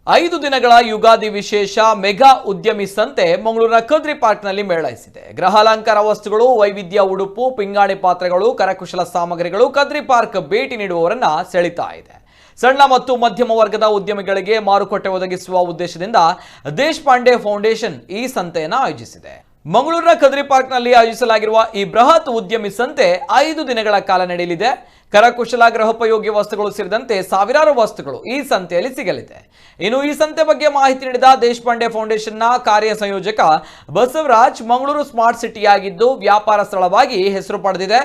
5 ದಿನಗಳ ಯುಗಾದಿ ವಿಶೇಷ ಮೆಗಾ ಉದ್ಯಮಿ ಸಂತೆ ಮಂಗಳೂರಿನ ಕದ್ರಿ ಪಾರ್ಕ್ನಲ್ಲಿ ಮೇಳೈಸಿದೆ. ಗೃಹಾಲಂಕಾರ ವಸ್ತುಗಳು, ವೈವಿಧ್ಯ ಉಡುಪು, ಪಿಂಗಾಣಿ ಪಾತ್ರೆಗಳು, ಕರಕುಶಲ ಸಾಮಗ್ರಿಗಳು ಕದ್ರಿ ಪಾರ್ಕ್ ಭೇಟಿ ನೀಡುವವರನ್ನ ಸೆಳೆತಾ ಇದೆ. ಸಣ್ಣ ಮತ್ತು ಮಧ್ಯಮ ವರ್ಗದ ಉದ್ಯಮಿಗಳಿಗೆ ಮಾರುಕಟ್ಟೆ ಒದಗಿಸುವ ಉದ್ದೇಶದಿಂದ ದೇಶಪಾಂಡೆ ಫೌಂಡೇಶನ್ ಈ ಸಂತೆಯನ್ನು ಆಯೋಜಿಸಿದೆ. ಮಂಗಳೂರಿನ ಕದ್ರಿ ಪಾರ್ಕ್ನಲ್ಲಿ ಆಯೋಜಿಸಲಾಗಿರುವ ಈ ಬೃಹತ್ ಉದ್ಯಮಿ ಸಂತೆ 5 ದಿನಗಳ ಕಾಲ ನಡೆಯಲಿದೆ. ಕರಕುಶಲ, ಗೃಹೋಪಯೋಗಿ ವಸ್ತುಗಳು ಸೇರಿದಂತೆ ಸಾವಿರಾರು ವಸ್ತುಗಳು ಈ ಸಂತೆಯಲ್ಲಿ ಸಿಗಲಿದೆ. ಇನ್ನು ಈ ಸಂತೆ ಬಗ್ಗೆ ಮಾಹಿತಿ ನೀಡಿದ ದೇಶಪಾಂಡೆ ಫೌಂಡೇಶನ್ನ ಕಾರ್ಯ ಸಂಯೋಜಕ ಬಸವರಾಜ್, ಮಂಗಳೂರು ಸ್ಮಾರ್ಟ್ ಸಿಟಿಯಾಗಿದ್ದು ವ್ಯಾಪಾರ ಸ್ಥಳವಾಗಿ ಹೆಸರು ಪಡೆದಿದೆ.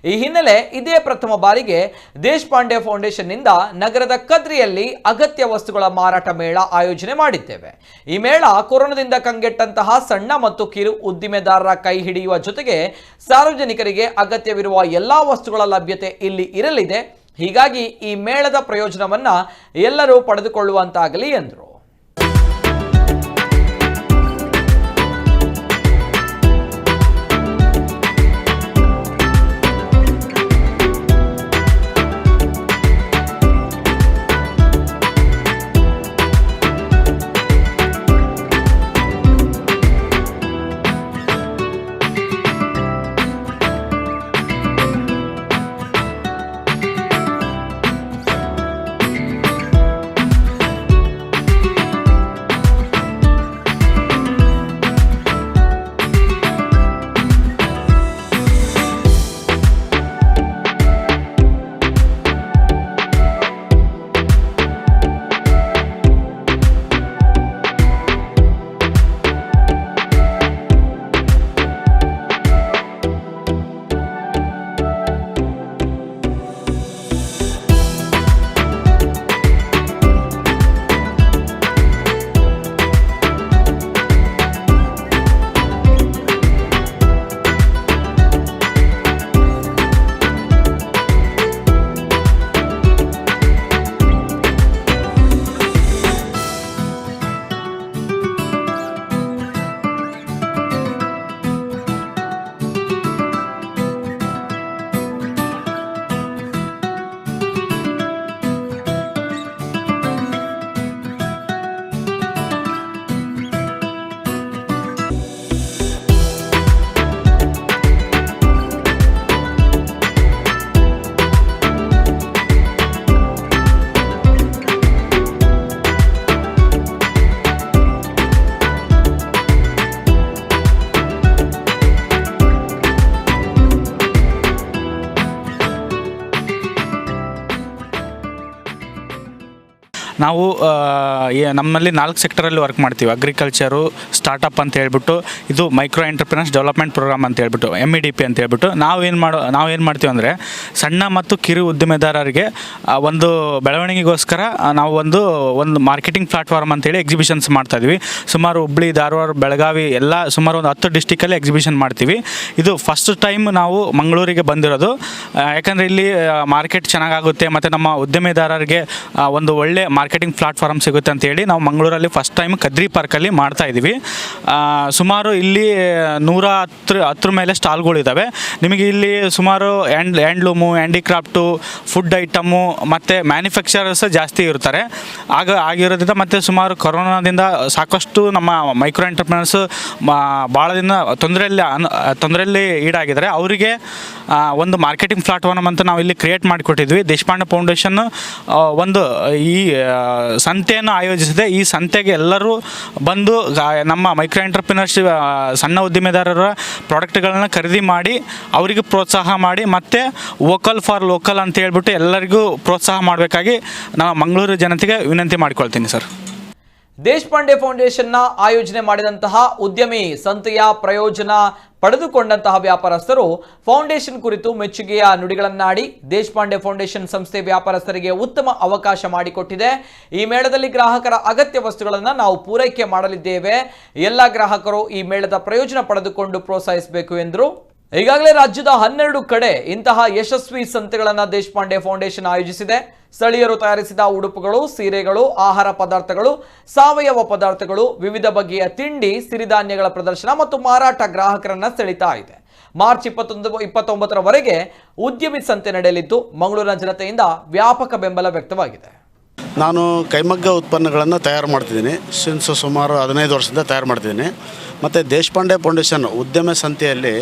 ಈ ಹಿನ್ನೆಲೆ ಇದೇ ಪ್ರಥಮ ಬಾರಿಗೆ ದೇಶಪಾಂಡೆ ಫೌಂಡೇಶನ್ನಿಂದ ನಗರದ ಕದ್ರಿಯಲ್ಲಿ ಅಗತ್ಯ ವಸ್ತುಗಳ ಮಾರಾಟ ಮೇಳ ಆಯೋಜನೆ ಮಾಡಿದ್ದೇವೆ. ಈ ಮೇಳ ಕೊರೋನಾದಿಂದ ಕಂಗೆಟ್ಟಂತಹ ಸಣ್ಣ ಮತ್ತು ಕಿರು ಉದ್ದಿಮೆದಾರರ ಕೈ ಹಿಡಿಯುವ ಜೊತೆಗೆ ಸಾರ್ವಜನಿಕರಿಗೆ ಅಗತ್ಯವಿರುವ ಎಲ್ಲಾ ವಸ್ತುಗಳ ಲಭ್ಯತೆ ಇಲ್ಲಿ ಇರಲಿದೆ. ಹೀಗಾಗಿ ಈ ಮೇಳದ ಪ್ರಯೋಜನವನ್ನ ಎಲ್ಲರೂ ಪಡೆದುಕೊಳ್ಳುವಂತಾಗಲಿ ಎಂದರು. ನಾವು ನಮ್ಮಲ್ಲಿ 4 ಸೆಕ್ಟರಲ್ಲಿ ವರ್ಕ್ ಮಾಡ್ತೀವಿ. ಅಗ್ರಿಕಲ್ಚರು, ಸ್ಟಾರ್ಟಪ್ ಅಂತ ಹೇಳ್ಬಿಟ್ಟು, ಇದು ಮೈಕ್ರೋ ಎಂಟರ್ಪ್ರಿನರ್ಸ್ ಡೆವಲಪ್ಮೆಂಟ್ ಪ್ರೋಗ್ರಾಮ್ ಅಂತ ಹೇಳ್ಬಿಟ್ಟು MEDP ಅಂತ ಹೇಳ್ಬಿಟ್ಟು ನಾವೇನು ಮಾಡ್ತೀವಿ ಅಂದರೆ ಸಣ್ಣ ಮತ್ತು ಕಿರು ಉದ್ದಿಮೆದಾರರಿಗೆ ಒಂದು ಬೆಳವಣಿಗೆಗೋಸ್ಕರ ನಾವು ಒಂದು ಮಾರ್ಕೆಟಿಂಗ್ ಪ್ಲಾಟ್ಫಾರ್ಮ್ ಅಂತೇಳಿ ಎಕ್ಸಿಬಿಷನ್ಸ್ ಮಾಡ್ತಾಯಿದ್ವಿ. ಸುಮಾರು ಹುಬ್ಳಿ, ಧಾರವಾಡ, ಬೆಳಗಾವಿ ಎಲ್ಲ ಸುಮಾರು ಒಂದು 10 ಡಿಸ್ಟಿಕಲ್ಲಿ ಎಕ್ಸಿಬಿಷನ್ ಮಾಡ್ತೀವಿ. ಇದು ಫಸ್ಟ್ ಟೈಮ್ ನಾವು ಮಂಗಳೂರಿಗೆ ಬಂದಿರೋದು. ಯಾಕಂದರೆ ಇಲ್ಲಿ ಮಾರ್ಕೆಟ್ ಚೆನ್ನಾಗಾಗುತ್ತೆ ಮತ್ತು ನಮ್ಮ ಉದ್ದಿಮೆದಾರರಿಗೆ ಒಂದು ಒಳ್ಳೆ ಮಾರ್ಕೆಟಿಂಗ್ ಪ್ಲಾಟ್ಫಾರ್ಮ್ ಸಿಗುತ್ತೆ ಅಂತೇಳಿ ನಾವು ಮಂಗಳೂರಲ್ಲಿ ಫಸ್ಟ್ ಟೈಮ್ ಕದ್ರಿ ಪಾರ್ಕಲ್ಲಿ ಮಾಡ್ತಾಯಿದ್ದೀವಿ. ಸುಮಾರು ಇಲ್ಲಿ 110 ಮೇಲೆ ಸ್ಟಾಲ್ಗಳಿದ್ದಾವೆ. ನಿಮಗೆ ಇಲ್ಲಿ ಸುಮಾರು ಹ್ಯಾಂಡ್ಲೂಮು, ಹ್ಯಾಂಡಿಕ್ರಾಫ್ಟು, ಫುಡ್ ಐಟಮು ಮತ್ತು ಮ್ಯಾನುಫ್ಯಾಕ್ಚರರ್ಸ್ ಜಾಸ್ತಿ ಇರ್ತಾರೆ. ಆಗಿರೋದ್ರಿಂದ ಮತ್ತು ಸುಮಾರು ಕೊರೋನಾದಿಂದ ಸಾಕಷ್ಟು ನಮ್ಮ ಮೈಕ್ರೋ ಎಂಟರ್ಪ್ರಿನರ್ಸ್ ಭಾಳ ದಿನ ತೊಂದರೆಯಲ್ಲಿ ಈಡಾಗಿದ್ದಾರೆ. ಅವರಿಗೆ ಒಂದು ಮಾರ್ಕೆಟಿಂಗ್ ಪ್ಲಾಟ್ಫಾರ್ಮ್ ಅಂತ ನಾವು ಇಲ್ಲಿ ಕ್ರಿಯೇಟ್ ಮಾಡಿಕೊಟ್ಟಿದ್ವಿ. ದೇಶಪಾಂಡೆ ಫೌಂಡೇಶನ್ ಒಂದು ಈ ಸಂತೆಯನ್ನು ಆಯೋಜಿಸಿದೆ. ಈ ಸಂತೆಗೆ ಎಲ್ಲರೂ ಬಂದು ನಮ್ಮ ಮೈಕ್ರೋ ಎಂಟರ್ಪ್ರಿನರ್ಸ್ ಸಣ್ಣ ಉದ್ದಿಮೆದಾರರ ಪ್ರಾಡಕ್ಟ್ಗಳನ್ನು ಖರೀದಿ ಮಾಡಿ ಅವರಿಗೆ ಪ್ರೋತ್ಸಾಹ ಮಾಡಿ ಮತ್ತು ವೋಕಲ್ ಫಾರ್ ಲೋಕಲ್ ಅಂತ ಹೇಳ್ಬಿಟ್ಟು ಎಲ್ಲರಿಗೂ ಪ್ರೋತ್ಸಾಹ ಮಾಡಬೇಕಾಗಿ ನಾನು ಮಂಗಳೂರು ಜನತೆಗೆ ವಿನಂತಿ ಮಾಡಿಕೊಳ್ತೀನಿ ಸರ್. ದೇಶಪಾಂಡೆ ಫೌಂಡೇಶನ್ನ ಆಯೋಜನೆ ಮಾಡಿದಂತಹ ಉದ್ಯಮಿ ಸಂತೆಯ ಪ್ರಯೋಜನ ಪಡೆದುಕೊಂಡಂತಹ ವ್ಯಾಪಾರಸ್ಥರು ಫೌಂಡೇಶನ್ ಕುರಿತು ಮೆಚ್ಚುಗೆಯ ನುಡಿಗಳನ್ನಾಡಿ ದೇಶಪಾಂಡೆ ಫೌಂಡೇಶನ್ ಸಂಸ್ಥೆ ವ್ಯಾಪಾರಸ್ಥರಿಗೆ ಉತ್ತಮ ಅವಕಾಶ ಮಾಡಿಕೊಟ್ಟಿದೆ. ಈ ಮೇಳದಲ್ಲಿ ಗ್ರಾಹಕರ ಅಗತ್ಯ ವಸ್ತುಗಳನ್ನು ನಾವು ಪೂರೈಕೆ ಮಾಡಲಿದ್ದೇವೆ. ಎಲ್ಲ ಗ್ರಾಹಕರು ಈ ಮೇಳದ ಪ್ರಯೋಜನ ಪಡೆದುಕೊಂಡು ಪ್ರೋತ್ಸಾಹಿಸಬೇಕು ಎಂದರು. ಈಗಾಗಲೇ ರಾಜ್ಯದ 12 ಕಡೆ ಇಂತಹ ಯಶಸ್ವಿ ಸಂತೆಗಳನ್ನು ದೇಶಪಾಂಡೆ ಫೌಂಡೇಶನ್ ಆಯೋಜಿಸಿದೆ. ಸ್ಥಳೀಯರು ತಯಾರಿಸಿದ ಉಡುಪುಗಳು, ಸೀರೆಗಳು, ಆಹಾರ ಪದಾರ್ಥಗಳು, ಸಾವಯವ ಪದಾರ್ಥಗಳು, ವಿವಿಧ ಬಗೆಯ ತಿಂಡಿ, ಸಿರಿಧಾನ್ಯಗಳ ಪ್ರದರ್ಶನ ಮತ್ತು ಮಾರಾಟ ಗ್ರಾಹಕರನ್ನ ಸೆಳೆತಾ ಇದೆ. ಮಾರ್ಚ್ 21-29 ಉದ್ಯಮಿ ಸಂತೆ ನಡೆಯಲಿದ್ದು ಮಂಗಳೂರಿನ ಜನತೆಯಿಂದ ವ್ಯಾಪಕ ಬೆಂಬಲ ವ್ಯಕ್ತವಾಗಿದೆ. ನಾನು ಕೈಮಗ್ಗ ಉತ್ಪನ್ನಗಳನ್ನು ತಯಾರು ಮಾಡ್ತಿದ್ದೀನಿ. ಸುಮಾರು 15 ವರ್ಷದಿಂದ ತಯಾರು ಮಾಡ್ತಿದ್ದೀನಿ. ಮತ್ತು ದೇಶಪಾಂಡೆ ಫೌಂಡೇಶನ್ ಉದ್ಯಮ ಸಂತೆಯಲ್ಲಿ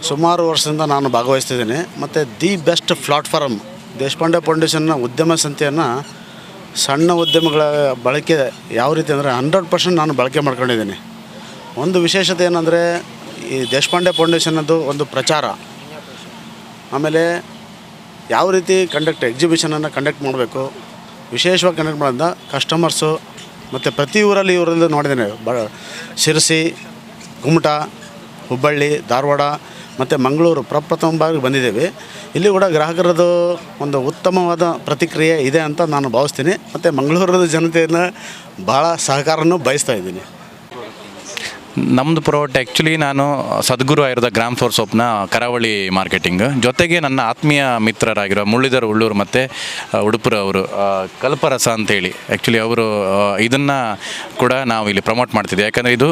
ಸುಮಾರು ವರ್ಷದಿಂದ ನಾನು ಭಾಗವಹಿಸ್ತಿದ್ದೀನಿ. ಮತ್ತು ದಿ ಬೆಸ್ಟ್ ಪ್ಲಾಟ್ಫಾರ್ಮ್ ದೇಶಪಾಂಡೆ ಫೌಂಡೇಶನ್ನ ಉದ್ಯಮ ಸಂತೆಯನ್ನು ಸಣ್ಣ ಉದ್ಯಮಗಳ ಬಳಕೆ ಯಾವ ರೀತಿ ಅಂದರೆ 100% ನಾನು ಬಳಕೆ ಮಾಡ್ಕೊಂಡಿದ್ದೀನಿ. ಒಂದು ವಿಶೇಷತೆ ಏನಂದರೆ ಈ ದೇಶಪಾಂಡೆ ಫೌಂಡೇಶನ್ನದು ಒಂದು ಪ್ರಚಾರ, ಆಮೇಲೆ ಯಾವ ರೀತಿ ಎಕ್ಸಿಬಿಷನನ್ನು ಕಂಡಕ್ಟ್ ಮಾಡಬೇಕು, ವಿಶೇಷವಾಗಿ ಕಂಡಕ್ಟ್ ಮಾಡೋದ್ರಿಂದ ಕಸ್ಟಮರ್ಸು ಮತ್ತು ಪ್ರತಿ ಇವರಲ್ಲಿ ನೋಡಿದ್ದೇನೆ. ಶಿರಸಿ, ಕುಮಟಾ, ಹುಬ್ಬಳ್ಳಿ, ಧಾರವಾಡ ಮತ್ತು ಮಂಗಳೂರು ಪ್ರಪ್ರಥಮ ಬಾರಿಗೆ ಬಂದಿದ್ದೇವೆ. ಇಲ್ಲಿ ಕೂಡ ಗ್ರಾಹಕರದ್ದು ಒಂದು ಉತ್ತಮವಾದ ಪ್ರತಿಕ್ರಿಯೆ ಇದೆ ಅಂತ ನಾನು ಭಾವಿಸ್ತೀನಿ. ಮತ್ತು ಮಂಗಳೂರದ ಜನತೆಯನ್ನು ಭಾಳ ಸಹಕಾರನೂ ಬಯಸ್ತಾ ಇದ್ದೀನಿ. ನಮ್ಮದು ಪ್ರಾಡಕ್ಟ್ ಆ್ಯಕ್ಚುಲಿ ನಾನು ಸದ್ಗುರು ಆಯುರ್ವೇದ ಗ್ರಾಮ್ ಫ್ಲೋರ್ ಸೋಪ್ನ ಕರಾವಳಿ ಮಾರ್ಕೆಟಿಂಗ್ ಜೊತೆಗೆ ನನ್ನ ಆತ್ಮೀಯ ಮಿತ್ರರಾಗಿರೋ ಮುರಳೀಧರ್ ಉಳ್ಳೂರು ಮತ್ತು ಉಡುಪುರವರು ಕಲ್ಪರಸ ಅಂತೇಳಿ ಆ್ಯಕ್ಚುಲಿ ಅವರು ಇದನ್ನು ಕೂಡ ನಾವು ಇಲ್ಲಿ ಪ್ರಮೋಟ್ ಮಾಡ್ತಿದ್ದೆ. ಯಾಕಂದರೆ ಇದು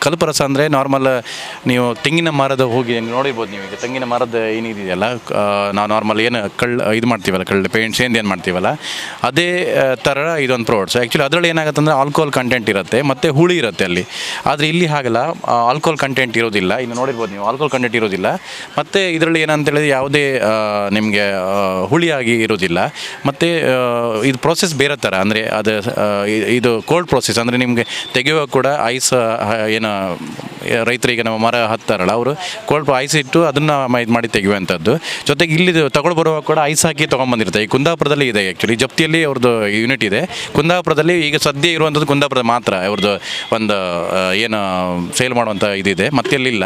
ಕಲ್ಪರಸ ಅಂದರೆ ನಾರ್ಮಲ್ ನೀವು ತೆಂಗಿನ ಮರದ ಹೋಗಿ ನೋಡಿರ್ಬೋದು. ನೀವು ಈಗ ತೆಂಗಿನ ಮರದ ಏನಿದೆಯಲ್ಲ, ನಾವು ನಾರ್ಮಲ್ ಏನು ಇದು ಮಾಡ್ತೀವಲ್ಲ, ಪೇಂಟ್ ಸೇಂದಿ ಏನು ಮಾಡ್ತೀವಲ್ಲ, ಅದೇ ಥರ ಇದೊಂದು ಪ್ರಾಡಕ್ಟ್ಸ್. ಆ್ಯಕ್ಚುಲಿ ಅದರಲ್ಲಿ ಏನಾಗುತ್ತೆ ಅಂದರೆ ಆಲ್ಕೋಹಾಲ್ ಕಂಟೆಂಟ್ ಇರುತ್ತೆ ಮತ್ತು ಹುಳಿ ಇರುತ್ತೆ ಅಲ್ಲಿ. ಆದರೆ ಇಲ್ಲಿ ಹಾಗಲ್ಲ, ಆಲ್ಕೋಹಾಲ್ ಕಂಟೆಂಟ್ ಇರೋದಿಲ್ಲ. ಇನ್ನು ನೋಡಿರ್ಬೋದು ನೀವು, ಆಲ್ಕೋಹಾಲ್ ಕಂಟೆಂಟ್ ಇರೋದಿಲ್ಲ. ಮತ್ತು ಇದರಲ್ಲಿ ಏನಂತೇಳಿದ್ರೆ ಯಾವುದೇ ನಿಮಗೆ ಹುಳಿಯಾಗಿ ಇರೋದಿಲ್ಲ. ಮತ್ತು ಇದು ಪ್ರೋಸೆಸ್ ಬೇರೆ ಥರ, ಅಂದರೆ ಅದು ಇದು ಕೋಲ್ಡ್ ಪ್ರೋಸೆಸ್. ಅಂದರೆ ನಿಮಗೆ ತೆಗೆಯುವಾಗ ಕೂಡ ಐಸ್ ಏನು ರೈತರಿಗೆ ನಾವು ಮರ ಹತ್ತಾರಲ್ಲ, ಅವರು ಕೋಲ್ಡ್ ಐಸ್ ಇಟ್ಟು ಅದನ್ನು ಇದು ಮಾಡಿ ತೆಗೆಯುವಂಥದ್ದು. ಜೊತೆಗೆ ಇಲ್ಲಿ ತಗೊಂಡು ಬರುವಾಗ ಕೂಡ ಐಸ್ ಹಾಕಿ ತೊಗೊಂಬಂದಿರುತ್ತೆ. ಈ ಕುಂದಾಪುರದಲ್ಲಿ ಇದೆ ಆ್ಯಕ್ಚುಲಿ, ಜಪ್ತಿಯಲ್ಲಿ ಅವ್ರದ್ದು ಯೂನಿಟ್ ಇದೆ. ಕುಂದಾಪುರದಲ್ಲಿ ಈಗ ಸದ್ಯ ಇರುವಂಥದ್ದು ಕುಂದಾಪುರದ ಮಾತ್ರ ಅವ್ರದ್ದು ಒಂದು ಏನು ಸೇಲ್ ಮಾಡುವಂಥ ಇದಿದೆ, ಮತ್ತೆಲ್ಲಿಲ್ಲ.